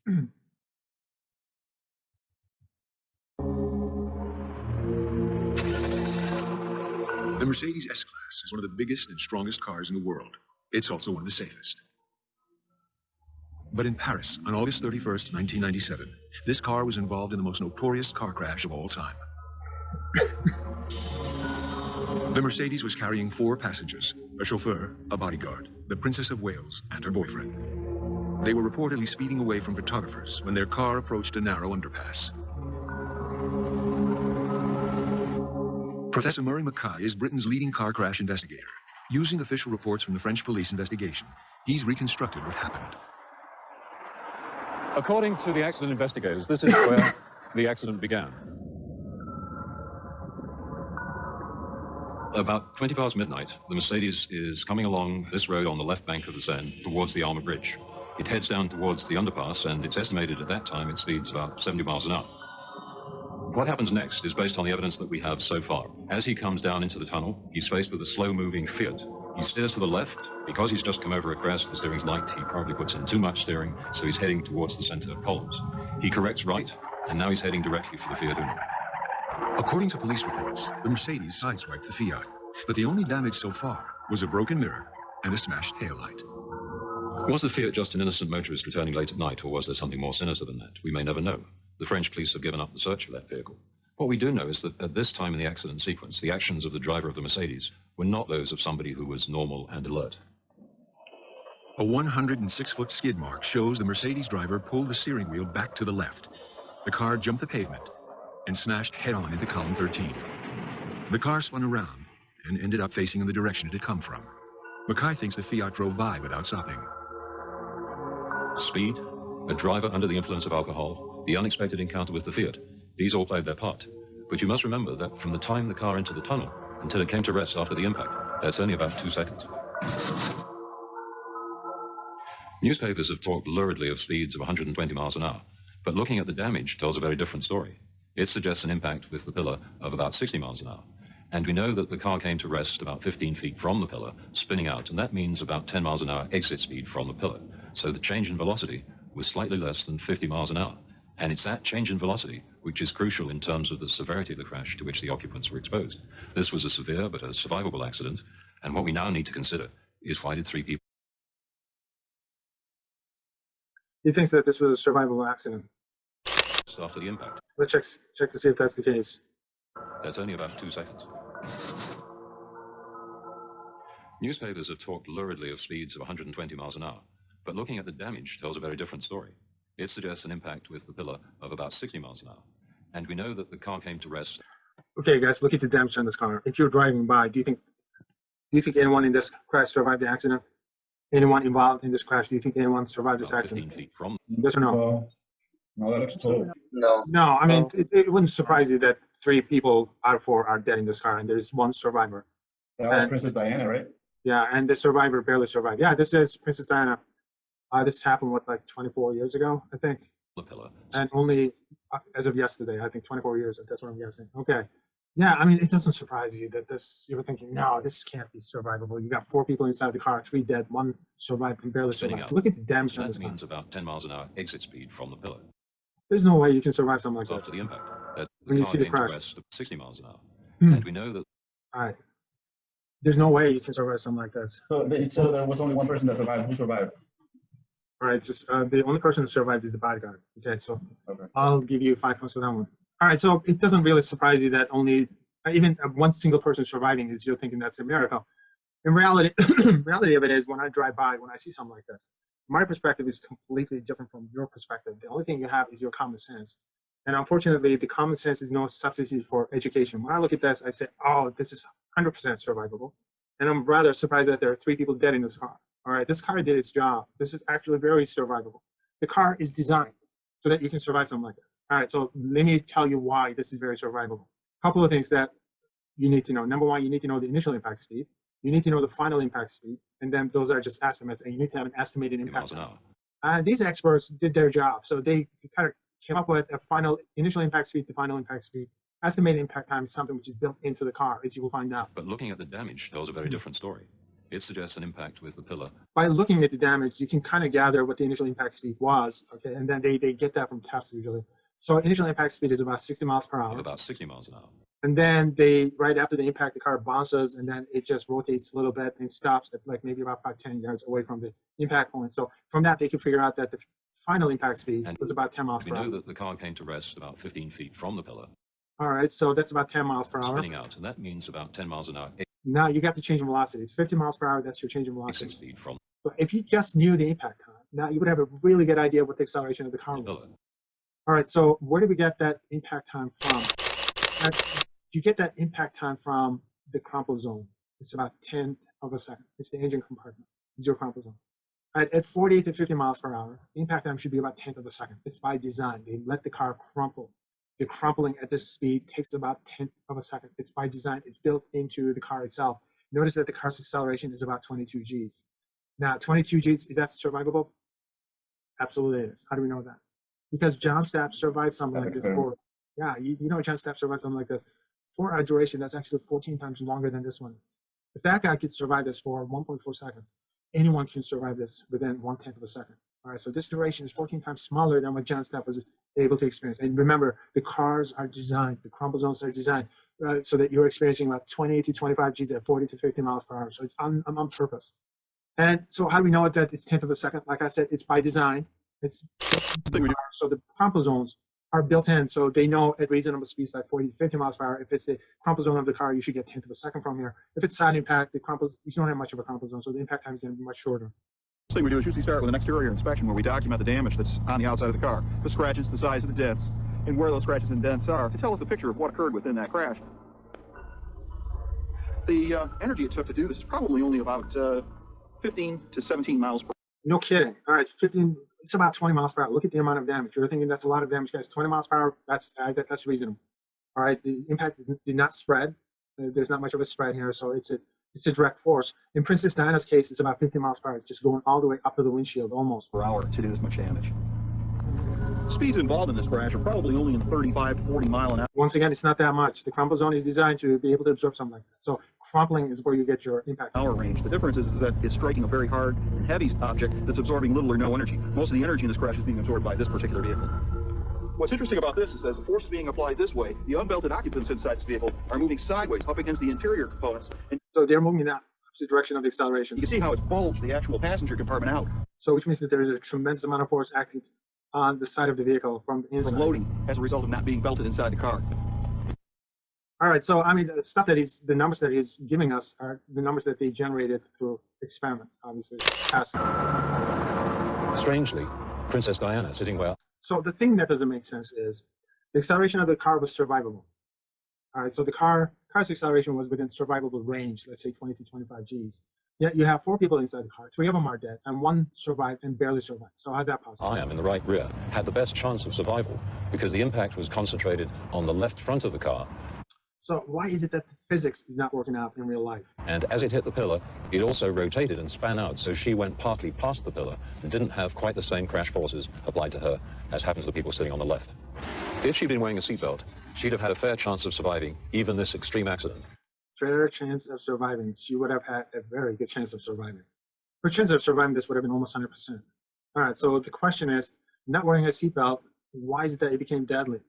The Mercedes S-Class is one of the biggest and strongest cars in the world. It's also one of the safest. But in Paris, on August 31st, 1997, this car was involved in the most notorious car crash of all time. The Mercedes was carrying 4 passengers, a chauffeur, a bodyguard, the Princess of Wales, and her boyfriend. They were reportedly speeding away from photographers when their car approached a narrow underpass. Professor Murray Mackay is Britain's leading car crash investigator. Using official reports from the French police investigation, he's reconstructed what happened. According to the accident investigators, this is where the accident began. About 20 past midnight, the Mercedes is coming along this road on the left bank of the Seine towards the Armour Bridge. It heads down towards the underpass, and it's estimated at that time it speeds about 70 miles an hour. What happens next is based on the evidence that we have so far. As he comes down into the tunnel, he's faced with a slow-moving Fiat. He steers to the left. Because he's just come over a crest, the steering's light, he probably puts in too much steering, so he's heading towards the center of columns. He corrects right, and now he's heading directly for the Fiat Uno. According to police reports, the Mercedes sideswiped the Fiat, but the only damage so far was a broken mirror and a smashed taillight. Was the Fiat just an innocent motorist returning late at night, or was there something more sinister than that? We may never know. The French police have given up the search for that vehicle. What we do know is that at this time in the accident sequence, the actions of the driver of the Mercedes were not those of somebody who was normal and alert. A 106-foot skid mark shows the Mercedes driver pulled the steering wheel back to the left. The car jumped the pavement and smashed head-on into column 13. The car spun around and ended up facing in the direction it had come from. Mackay thinks the Fiat drove by without stopping. Speed, a driver under the influence of alcohol, the unexpected encounter with the Fiat, these all played their part. But you must remember that from the time the car entered the tunnel until it came to rest after the impact, that's only about 2 seconds. Newspapers have talked luridly of speeds of 120 miles an hour, but looking at the damage tells a very different story. It suggests an impact with the pillar of about 60 miles an hour. And we know that the car came to rest about 15 feet from the pillar, spinning out, and that means about 10 miles an hour exit speed from the pillar. So the change in velocity was slightly less than 50 miles an hour. And it's that change in velocity which is crucial in terms of the severity of the crash to which the occupants were exposed. This was a severe but a survivable accident, and what we now need to consider is why did 3 people... He thinks that this was a survivable accident. After the impact. Let's check to see if that's the case. That's only about 2 seconds. Newspapers have talked luridly of speeds of 120 miles an hour, but looking at the damage tells a very different story. It suggests an impact with the pillar of about 60 miles an hour. And we know that the car came to rest. Okay, guys, look at the damage on this car. If you're driving by, do you think anyone in this crash survived the accident? Anyone involved in this crash, do you think anyone survived this accident? 15 feet from... Yes or no? No, that looks cool. No, I mean, it wouldn't surprise you that 3 people out of 4 are dead in this car, and there's 1 survivor. That was Princess Diana, right? Yeah, and the survivor barely survived. Yeah, this is Princess Diana. This happened, what, like 24 years ago, I think? The pillar. And only as of yesterday, I think 24 years, that's what I'm guessing. Okay. Yeah, I mean, it doesn't surprise you that you were thinking, no, this can't be survivable. You got 4 people inside the car, 3 dead, 1 survived and barely survived. Look at the damage on this car. That means about 10 miles an hour exit speed from the pillar. There's no way you can survive something like After this. the impact. When you see the crash. 60 miles an hour. And we know that... All right. There's no way you can survive something like this. So there was only 1 person that survived. Who survived? All right, just the only person who survived is the bodyguard. Okay, so Okay. I'll give you 5 points for that one. All right, so it doesn't really surprise you that only even 1 single person surviving is you're thinking that's a miracle. In reality, reality of it is when I drive by, when I see something like this, my perspective is completely different from your perspective. The only thing you have is your common sense. And unfortunately, the common sense is no substitute for education. When I look at this, I say, oh, this is 100% survivable. And I'm rather surprised that there are 3 people dead in this car. All right, this car did its job. This is actually very survivable. The car is designed so that you can survive something like this. All right, so let me tell you why this is very survivable. A couple of things that you need to know. Number 1, you need to know the initial impact speed. You need to know the final impact speed. And then those are just estimates, and you need to have an estimated impact. These experts did their job. So they kind of came up with a final initial impact speed to final impact speed. Estimated impact time is something which is built into the car, as you will find out. But looking at the damage tells a very different story. It suggests an impact with the pillar By looking at the damage, you can kind of gather what the initial impact speed was, okay? And then they get that from tests usually. So initial impact speed is about 60 miles per of hour. about 60 miles an hour. And then right after the impact, the car bounces and then it just rotates a little bit and stops at like maybe about 10 yards away from the impact point. So from that, they can figure out that the final impact speed was about 10 miles We per hour. know that the car came to rest about 15 feet from the pillar, All right, so that's about 10 miles per hour. spinning out, and that means about 10 miles an hour, Now you got the change in velocity. It's 50 miles per hour, that's your change in 86 velocity. feet from But if you just knew the impact time, now you would have a really good idea what the acceleration of the car the was. pillar. All right, so where did we get that impact time from? You get that impact time from the crumple zone. It's about 10th of a second. It's the engine compartment. It's your crumple zone. All right, at 40 to 50 miles per hour, the impact time should be about 10th of a second. It's by design. They let the car crumple. The crumpling at this speed takes about 10th of a second. It's by design. It's built into the car itself. Notice that the car's acceleration is about 22 Gs. Now, 22 Gs, is that survivable? Absolutely it is. How do we know that? Because John Stapp survived something like this for, yeah, you know John Stapp survived something like this for a duration that's actually 14 times longer than this one is. If that guy could survive this for 1.4 seconds, anyone can survive this within 1/10 of a second. All right, so this duration is 14 times smaller than what John Stapp was able to experience. And remember, the cars are designed, the crumple zones are designed so that you're experiencing about 20 to 25 Gs at 40 to 50 miles per hour. So it's on purpose. And so how do we know that it's 10th of a second? Like I said, it's by design. It's so the crumple zones are built in, so they know at reasonable speeds like 40 to 50 miles per hour. If it's the crumple zone of the car, you should get 10th of a second from here. If it's side impact, you don't have much of a crumple zone, so the impact time is going to be much shorter. First thing we do is usually start with an exterior inspection where we document the damage that's on the outside of the car, the scratches, the size of the dents, and where those scratches and dents are to tell us a picture of what occurred within that crash. The energy it took to do this is probably only about 15 to 17 miles per hour. No kidding. All right, 15. It's about 20 miles per hour. Look at the amount of damage. You're thinking that's a lot of damage, guys. 20 miles per hour. That's reasonable. All right. The impact did not spread. There's not much of a spread here, so it's a direct force. In Princess Diana's case, it's about 50 miles per hour. It's just going all the way up to the windshield, almost. Per hour to do this much damage. Speeds involved in this crash are probably only in 35 to 40 mile an hour. Once again, it's not that much. The crumple zone is designed to be able to absorb something like that. So crumpling is where you get your impact. Hour range. The difference is that it's striking a very hard and heavy object that's absorbing little or no energy. Most of the energy in this crash is being absorbed by this particular vehicle. What's interesting about this is as the force is being applied this way, the unbelted occupants inside this vehicle are moving sideways up against the interior components. And so they're moving in the opposite direction of the acceleration. you can see how it's bulged the actual passenger compartment out. So which means that there is a tremendous amount of force acting on the side of the vehicle from the inside. From loading as a result of not being belted inside the car. All right, so I mean, the numbers that he's giving us are the numbers that they generated through experiments, obviously. Strangely, Princess Diana sitting where So the thing that doesn't make sense is the acceleration of the car was survivable. All right, so the car's acceleration was within survivable range, let's say 20 to 25 Gs. Yet you have 4 people inside the car, 3 of them are dead, and 1 survived and barely survived. So how's that possible? I am in the right rear had the best chance of survival because the impact was concentrated on the left front of the car. So why is it that the physics is not working out in real life? And as it hit the pillar, it also rotated and span out, so she went partly past the pillar and didn't have quite the same crash forces applied to her as happened to the people sitting on the left. If she'd been wearing a seatbelt, she'd have had a fair chance of surviving even this extreme accident. Fair chance of surviving. She would have had a very good chance of surviving. Her chance of surviving this would have been almost 100%. All right, so the question is, not wearing a seatbelt, why is it that it became deadly?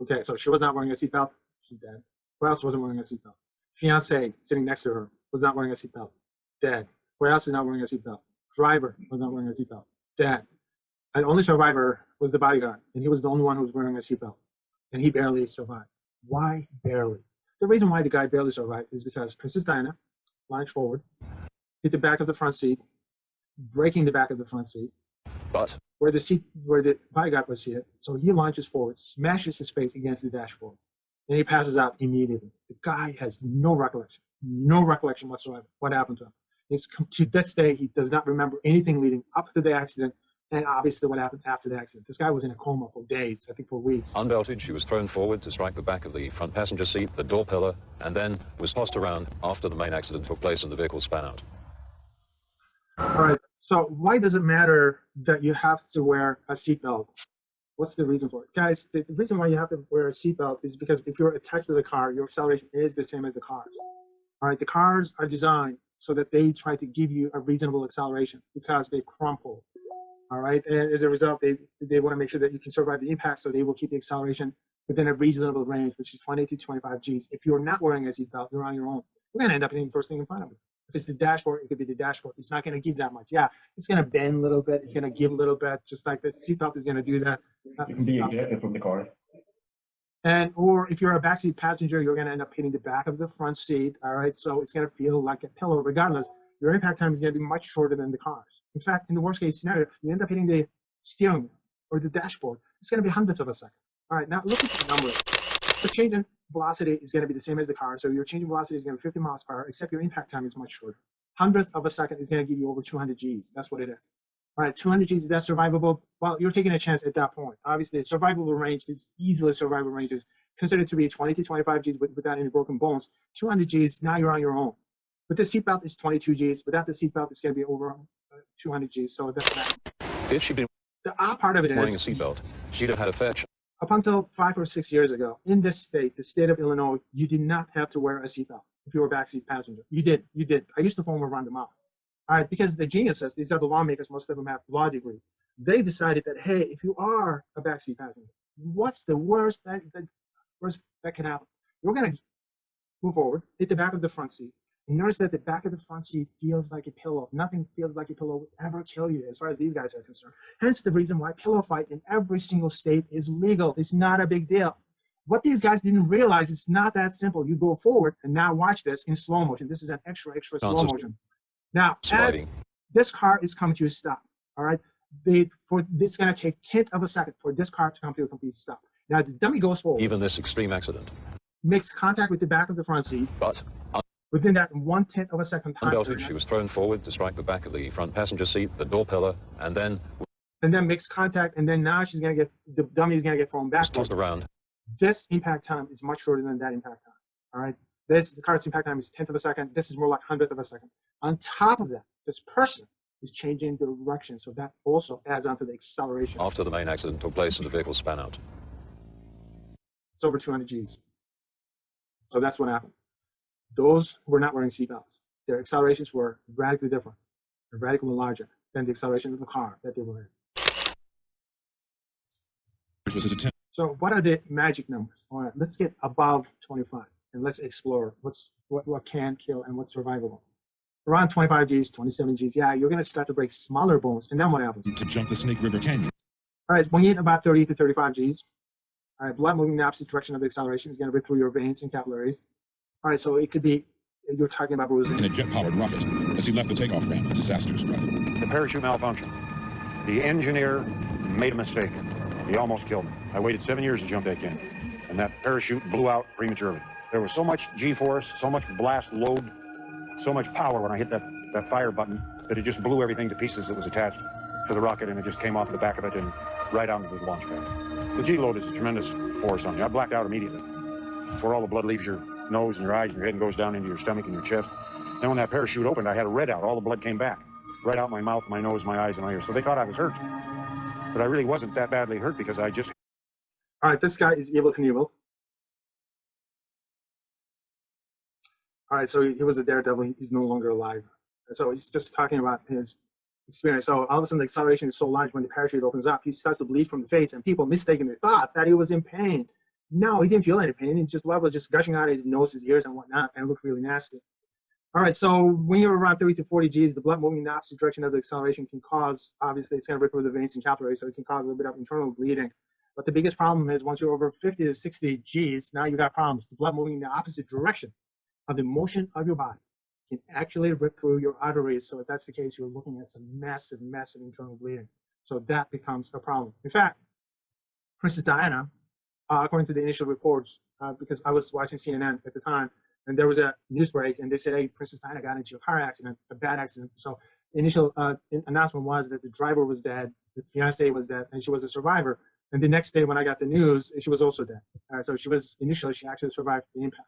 Okay, so she was not wearing a seatbelt, she's dead. Who else wasn't wearing a seatbelt? Fiance sitting next to her was not wearing a seatbelt, dead. Who else is not wearing a seatbelt? Driver was not wearing a seatbelt, dead. And only survivor was the bodyguard, and he was the only one who was wearing a seatbelt, and he barely survived. Why barely? The reason why the guy barely survived is because Princess Diana lunged forward, hit the back of the front seat, breaking the back of the front seat, But where the bodyguard was seated. So he launches forward, smashes his face against the dashboard, and he passes out immediately. The guy has no recollection whatsoever what happened to him. To this day, he does not remember anything leading up to the accident, and obviously what happened after the accident. This guy was in a coma for days, I think for weeks. unbelted, she was thrown forward to strike the back of the front passenger seat, the door pillar, and then was tossed around after the main accident took place and the vehicle span out. All right, so why does it matter that you have to wear a seatbelt? What's the reason for it? Guys, the reason why you have to wear a seatbelt is because if you're attached to the car, your acceleration is the same as the cars. All right, the cars are designed so that they try to give you a reasonable acceleration because they crumple. All right, and as a result, they want to make sure that you can survive the impact, so they will keep the acceleration within a reasonable range, which is 20 to 25 Gs. If you're not wearing a seatbelt, you're on your own. You're going to end up hitting the first thing in front of you. If it's the dashboard, it could be the dashboard. It's not going to give that much. Yeah, it's going to bend a little bit. It's going to give a little bit, just like the seatbelt is going to do that. You can be ejected from the car. Or if you're a backseat passenger, you're going to end up hitting the back of the front seat. All right, so it's going to feel like a pillow. Regardless, your impact time is going to be much shorter than the cars. In fact, in the worst case scenario, you end up hitting the steering wheel or the dashboard. It's going to be hundredth of a second. All right, now look at the numbers. The change in velocity is going to be the same as the car. So your change in velocity is going to be 50 miles per hour, except your impact time is much shorter. Hundredth of a second is going to give you over 200 Gs. That's what it is. All right, 200 Gs, is that survivable? Well, you're taking a chance at that point. Obviously, the survivable range is easily survivable ranges considered to be 20 to 25 Gs without any broken bones. 200 Gs, now you're on your own. With the seatbelt, it's 22 Gs. Without the seatbelt, it's going to be over 200 Gs. So that's that. If she'd been The odd part of it wearing a is, seatbelt, she'd have had a fair chance. up until 5 or 6 years ago, in this state, the state of Illinois, you did not have to wear a seatbelt if you were a backseat passenger. You did. I used to phone them around them out. All right, because the geniuses, these are the lawmakers, most of them have law degrees. They decided that, hey, if you are a backseat passenger, what's the worst that can happen? You're going to move forward, hit the back of the front seat, and notice that the back of the front seat feels like a pillow. Nothing feels like a pillow would ever kill you as far as these guys are concerned. Hence the reason why pillow fight in every single state is legal. It's not a big deal. What these guys didn't realize, it's not that simple. You go forward, and now watch this in slow motion. This is an extra slow motion. Now, as this car is coming to a stop, all right, this is going to take 1/10 of a second for this car to come to a complete stop. Now, the dummy goes forward. Even this extreme accident. Makes contact with the back of the front seat. But within that 1/10 of a second time unbelted, period, she was thrown forward to strike the back of the front passenger seat, the door pillar, and then makes contact, and then now she's going to get, the dummy is going to get thrown back. tossed around. This impact time is much shorter than that impact time. All right. The car's impact time is 1/10 of a second. This is more like 100th of a second. On top of that, this person is changing direction, so that also adds on to the acceleration. After the main accident took place and the vehicle span out. It's over 200 Gs. So that's what happened. Those were not wearing seatbelts. Their accelerations were radically different, radically larger than the acceleration of the car that they were in. So what are the magic numbers? All right, let's get above 25 and let's explore what can kill and what's survivable. Around 25 Gs, 27 Gs, yeah, you're going to start to break smaller bones. And then what happens? To jump the Snake River Canyon. All right, when you hit about 30 to 35 Gs, all right, blood moving in the opposite direction of the acceleration is going to rip through your veins and capillaries. All right, so it could be, you're talking about bruising. In a jet-powered rocket, as he left the takeoff ramp, disaster struck. The parachute malfunctioned. The engineer made a mistake. He almost killed me. I waited 7 years to jump back in, and that parachute blew out prematurely. There was so much G-force, so much blast load, so much power when I hit that fire button that it just blew everything to pieces that was attached to the rocket, and it just came off the back of it and right onto the launch pad. The G-load is a tremendous force on you. I blacked out immediately. It's where all the blood leaves your nose and your eyes and your head and goes down into your stomach and your chest. Then when that parachute opened, I had a red out. All the blood came back. Right out my mouth, my nose, my eyes, and my ears. So they thought I was hurt. But I really wasn't that badly hurt because I just... All right, this guy is Evel Knievel. All right, so he was a daredevil. He's no longer alive. So he's just talking about his experience. So all of a sudden, the acceleration is so large when the parachute opens up, he starts to bleed from the face, and people mistakenly thought that he was in pain. No, he didn't feel any pain. Blood was just gushing out of his nose, his ears, and whatnot, and it looked really nasty. All right, so when you're around 30 to 40 Gs, the blood moving in the opposite direction of the acceleration can cause, obviously, it's going to rip through the veins and capillaries, so it can cause a little bit of internal bleeding. But the biggest problem is once you're over 50 to 60 Gs, now you got problems. The blood moving in the opposite direction of the motion of your body can actually rip through your arteries. So if that's the case, you're looking at some massive, massive internal bleeding. So that becomes a problem. In fact, Princess Diana, according to the initial reports, because I was watching CNN at the time, and there was a news break, and they said, hey, Princess Diana got into a car accident, a bad accident. So the initial announcement was that the driver was dead, the fiance was dead, and she was a survivor. And the next day when I got the news, she was also dead. So she actually survived the impact.